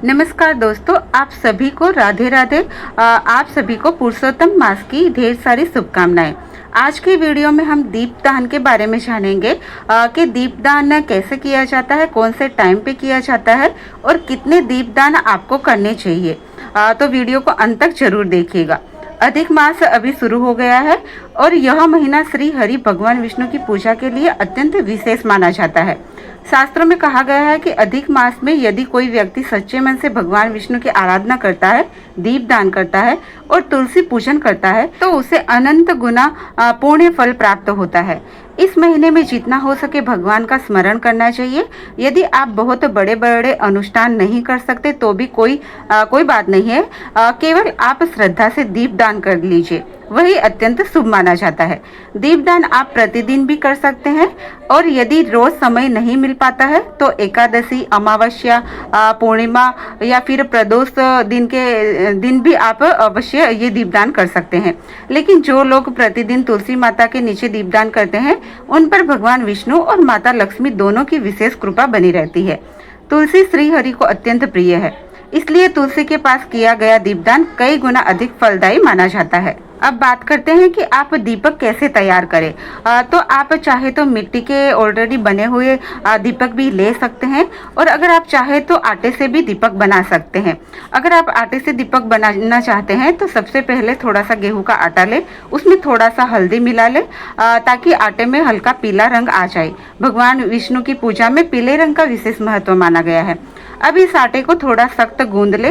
नमस्कार दोस्तों, आप सभी को राधे राधे। आप सभी को पुरुषोत्तम मास की ढेर सारी शुभकामनाएं। आज की वीडियो में हम दीपदान के बारे में जानेंगे कि दीपदान कैसे किया जाता है, कौन से टाइम पे किया जाता है और कितने दीपदान आपको करने चाहिए। तो वीडियो को अंत तक जरूर देखिएगा। अधिक मास अभी शुरू हो गया है और यह महीना श्री हरि भगवान विष्णु की पूजा के लिए अत्यंत विशेष माना जाता है। शास्त्रों में कहा गया है कि अधिक मास में यदि कोई व्यक्ति सच्चे मन से भगवान विष्णु की आराधना करता है, दीप दान करता है और तुलसी पूजन करता है तो उसे अनंत गुना पुण्य फल प्राप्त होता है। इस महीने में जितना हो सके भगवान का स्मरण करना चाहिए। यदि आप बहुत बड़े बड़े अनुष्ठान नहीं कर सकते तो भी कोई बात नहीं है। केवल आप श्रद्धा से दीप दान कर लीजिए, वही अत्यंत शुभ माना जाता है। दीपदान आप प्रतिदिन भी कर सकते हैं और यदि रोज समय नहीं मिल पाता है तो एकादशी, अमावस्या, पूर्णिमा या फिर प्रदोष दिन भी आप अवश्य ये दीपदान कर सकते हैं। लेकिन जो लोग प्रतिदिन तुलसी माता के नीचे दीपदान करते हैं उन पर भगवान विष्णु और माता लक्ष्मी दोनों की विशेष कृपा बनी रहती है। तुलसी श्री हरि को अत्यंत प्रिय है, इसलिए तुलसी के पास किया गया दीपदान कई गुना अधिक फलदायी माना जाता है। अब बात करते हैं कि आप दीपक कैसे तैयार करें। तो आप चाहे तो मिट्टी के ऑलरेडी बने हुए दीपक भी ले सकते हैं और अगर आप चाहे तो आटे से भी दीपक बना सकते हैं। अगर आप आटे से दीपक बनाना चाहते हैं तो सबसे पहले थोड़ा सा गेहूं का आटा ले, उसमें थोड़ा सा हल्दी मिला ले ताकि आटे में हल्का पीला रंग आ जाए। भगवान विष्णु की पूजा में पीले रंग का विशेष महत्व माना गया है। अब इस आटे को थोड़ा सख्त गूंद ले।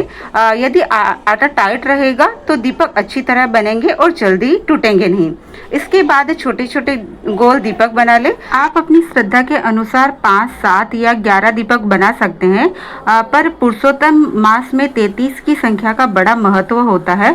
यदि आटा टाइट रहेगा तो दीपक अच्छी तरह बनेंगे और जल्दी टूटेंगे नहीं। इसके बाद छोटे छोटे गोल दीपक बना ले। आप अपनी श्रद्धा के अनुसार 5, 7 या 11 दीपक बना सकते हैं, पर पुरुषोत्तम मास में 33 की संख्या का बड़ा महत्व होता है।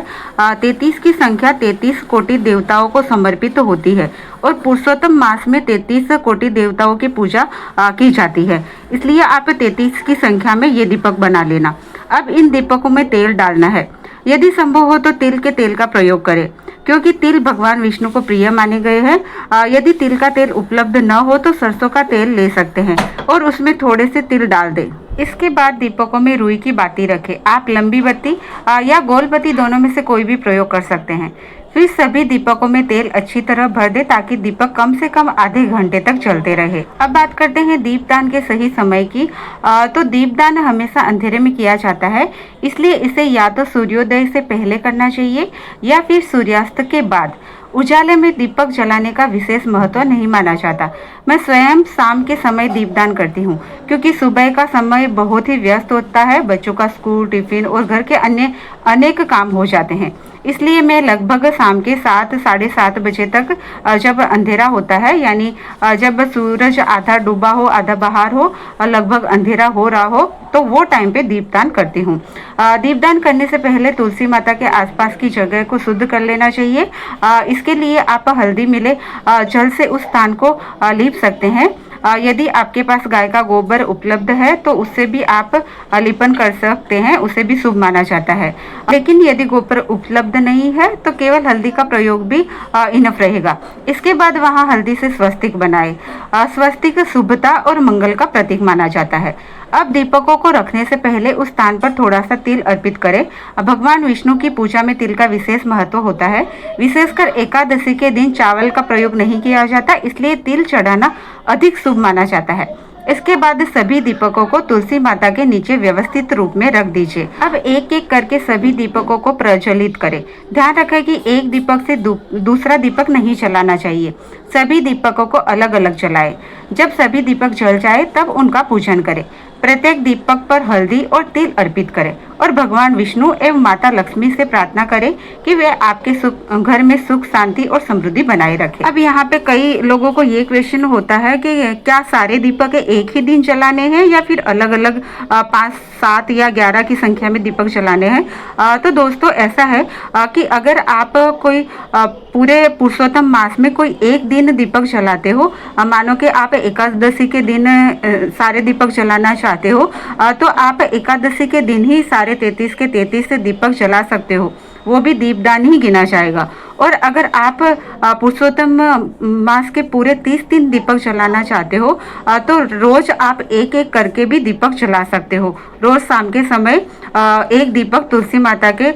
33 की संख्या 33 कोटि देवताओं को समर्पित होती है और पुरुषोत्तम मास में 33 कोटि देवताओं की पूजा की जाती है। इसलिए आप 33 की संख्या में ये दीपक बना लेना। अब इन दीपकों में तेल डालना है। यदि संभव हो तो तिल के तेल का प्रयोग करें, क्योंकि तिल भगवान विष्णु को प्रिय माने गए हैं। यदि तिल का तेल उपलब्ध न हो तो सरसों का तेल ले सकते हैं और उसमें थोड़े से तिल डाल दें। इसके बाद दीपकों में रुई की बाती रखें। आप लंबी बत्ती या गोल बत्ती दोनों में से कोई भी प्रयोग कर सकते हैं। फिर सभी दीपकों में तेल अच्छी तरह भर दे ताकि दीपक कम से कम आधे घंटे तक चलते रहे। अब बात करते हैं दीपदान के सही समय की। तो दीपदान हमेशा अंधेरे में किया जाता है, इसलिए इसे या तो सूर्योदय से पहले करना चाहिए या फिर सूर्यास्त के बाद। उजाले में दीपक जलाने का विशेष महत्व नहीं माना जाता। मैं स्वयं शाम के समय दीपदान करती हूँ, क्योंकि सुबह का समय बहुत ही व्यस्त होता है। बच्चों का स्कूल, टिफिन और घर के अन्य अनेक काम हो जाते हैं। इसलिए मैं लगभग शाम के 7, साढ़े 7 बजे तक, जब अंधेरा होता है, यानी जब सूरज आधा डूबा हो आधा बाहर हो और लगभग अंधेरा हो रहा हो, तो वो टाइम पे दीपदान करती हूँ। दीपदान करने से पहले तुलसी माता के आसपास की जगह को शुद्ध कर लेना चाहिए। इसके लिए आप हल्दी मिले जल से उस स्थान को लीप सकते हैं। यदि आपके पास गाय का गोबर उपलब्ध है तो उससे भी आप लेपन कर सकते हैं, उसे भी शुभ माना जाता है। लेकिन यदि गोबर उपलब्ध नहीं है तो केवल हल्दी का प्रयोग भी इनफ रहेगा। इसके बाद वहां हल्दी से स्वस्तिक बनाए। स्वस्तिक शुभता और मंगल का प्रतीक माना जाता है। अब दीपकों को रखने से पहले उस स्थान पर थोड़ा सा तिल अर्पित करें। भगवान विष्णु की पूजा में तिल का विशेष महत्व होता है। विशेषकर एकादशी के दिन चावल का प्रयोग नहीं किया जाता, इसलिए तिल चढ़ाना अधिक शुभ माना जाता है। इसके बाद सभी दीपकों को तुलसी माता के नीचे व्यवस्थित रूप में रख दीजिए। अब एक एक करके सभी दीपकों को प्रज्वलित करें। ध्यान रखें कि एक दीपक से दूसरा दीपक नहीं जलाना चाहिए। सभी दीपकों को अलग अलग जलाएं। जब सभी दीपक जल जाए तब उनका पूजन करें। प्रत्येक दीपक पर हल्दी और तिल अर्पित करें और भगवान विष्णु एवं माता लक्ष्मी से प्रार्थना करें कि वे आपके घर में सुख, शांति और समृद्धि बनाए रखें। अब यहाँ पे कई लोगों को ये क्वेश्चन होता है कि क्या सारे दीपक एक ही दिन जलाने हैं या फिर अलग अलग 5, 7 या 11 की संख्या में दीपक जलाने हैं। तो दोस्तों ऐसा है कि अगर आप कोई पूरे पुरुषोत्तम मास में कोई एक दिन दीपक जलाते हो, मानो कि आप एकादशी के दिन सारे दीपक जलाना चाहते हो, तो आप एकादशी के दिन ही सारे 33 के 33 दीपक जला सकते हो। वो भी दीपदान ही गिना जाएगा और अगर आप पुरुषोत्तम मास के पूरे 30 दिन दीपक जलाना चाहते हो तो रोज आप एक एक करके भी दीपक जला सकते हो। रोज शाम के समय एक दीपक तुलसी माता के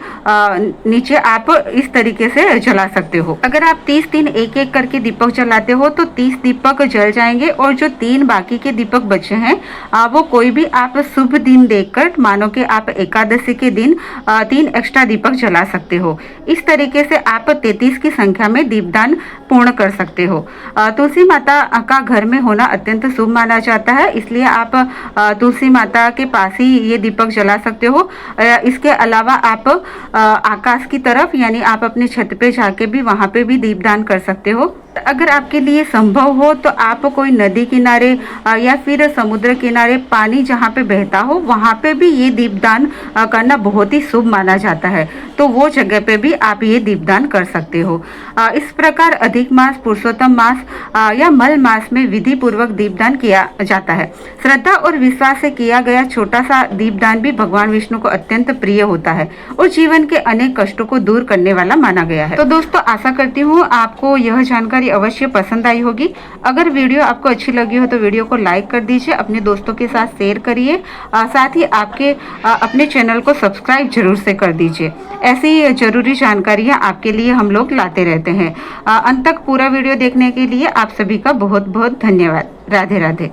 नीचे आप इस तरीके से जला सकते हो। अगर आप 30 दिन एक एक करके दीपक जलाते हो तो 30 दीपक जल जाएंगे और जो 3 बाकी के दीपक बचे हैं वो कोई भी आप शुभ दिन देखकर, मानो कि आप एकादशी के दिन 3 एक्स्ट्रा दीपक जला सकते हो। इस तरीके से आप 33 की संख्या में दीपदान पूर्ण कर सकते हो। तुलसी माता का घर में होना अत्यंत शुभ माना जाता है, इसलिए आप तुलसी माता के पास ही ये दीपक जला सकते हो। इसके अलावा आप आकाश की तरफ, यानी आप अपने छत पे जाके भी वहाँ पे भी दीपदान कर सकते हो। अगर आपके लिए संभव हो तो आप कोई नदी किनारे या फिर समुद्र किनारे पानी जहाँ पे बहता हो वहाँ पे भी ये दीपदान करना बहुत ही शुभ माना जाता है, तो वो जगह पे भी आप ये दीपदान कर सकते हो। इस प्रकार अधिक मास, पुरुषोत्तम मास या मल मास में विधि पूर्वक दीपदान किया जाता है। श्रद्धा और विश्वास से किया गया छोटा सा दीपदान भी भगवान विष्णु को अत्यंत प्रिय होता है और जीवन के अनेक कष्टों को दूर करने वाला माना गया है। तो दोस्तों, आशा करती हूँ आपको यह जानकारी अवश्य पसंद आई होगी। अगर वीडियो आपको अच्छी लगी हो तो वीडियो को लाइक कर दीजिए, अपने दोस्तों के साथ शेयर करिए, साथ ही आपके अपने चैनल को सब्सक्राइब जरूर से कर दीजिए। ऐसी जरूरी जानकारियां आपके लिए हम लोग लाते रहते हैं। अंत तक पूरा वीडियो देखने के लिए आप सभी का बहुत बहुत धन्यवाद। राधे राधे।